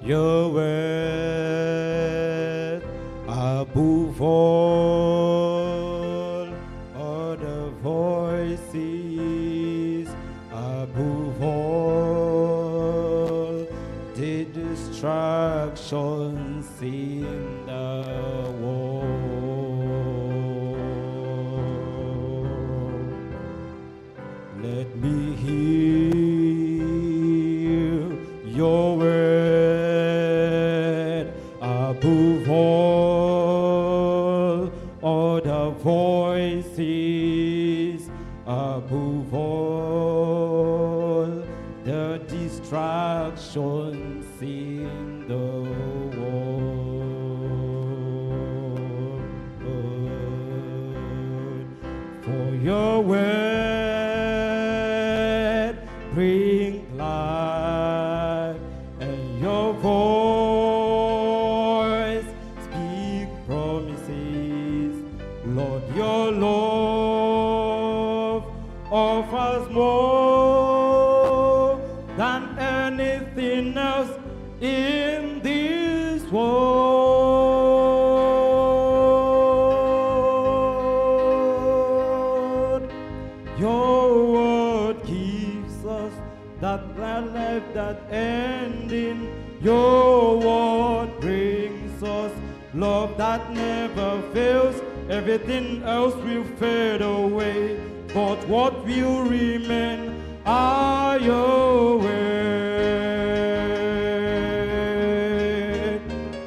Your word above all other voices, above all the distractions in the world. Let me hear your word above all other voices, above all the distractions in the world. For your word bring life, and your voice speak promises. Lord, your love offers more than anything else in this world. Your word gives us that life, that ending. Your word brings us love that never fails. Everything else will fade away, but what will remain are your words.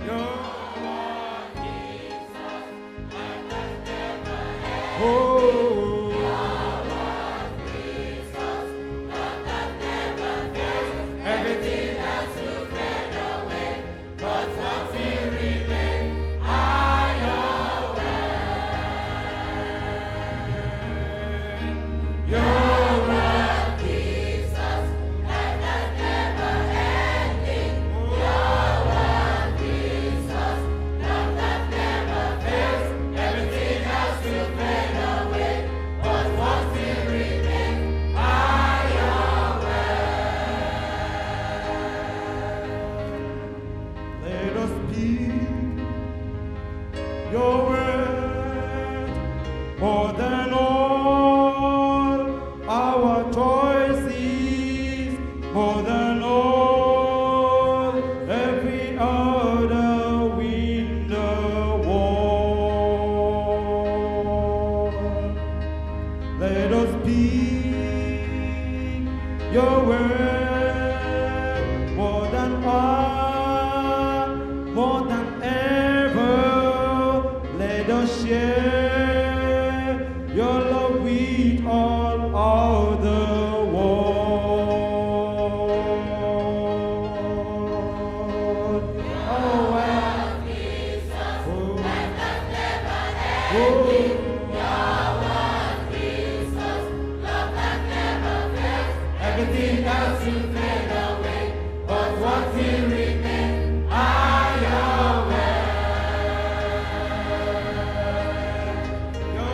Your word gives us life that never ends. Oh. Your word more than all our choices, more than all every other wind the world. Let us speak your word more than all, more than ever. Let us share your love with all the world. Oh, well, Jesus, life that never ends. Your word, Jesus, love that never fails. Everything else will fade away, but what will remain are your words. Your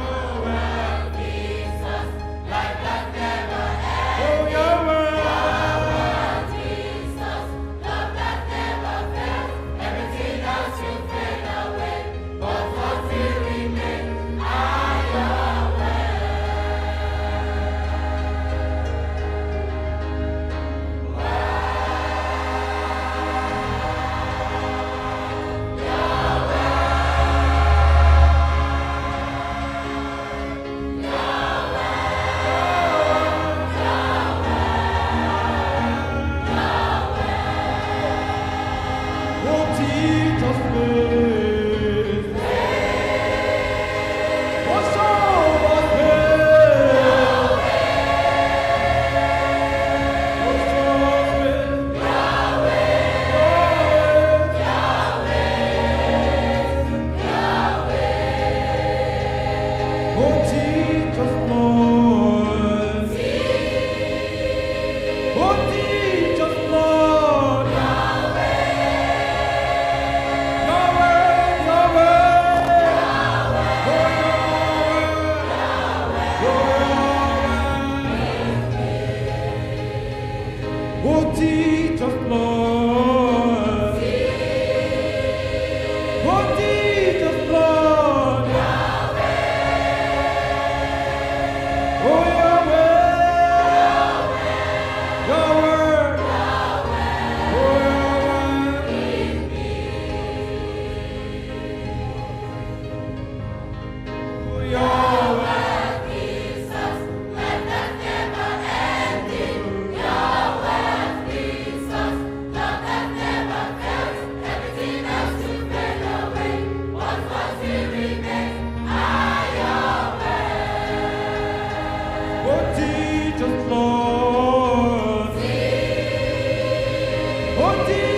Oh,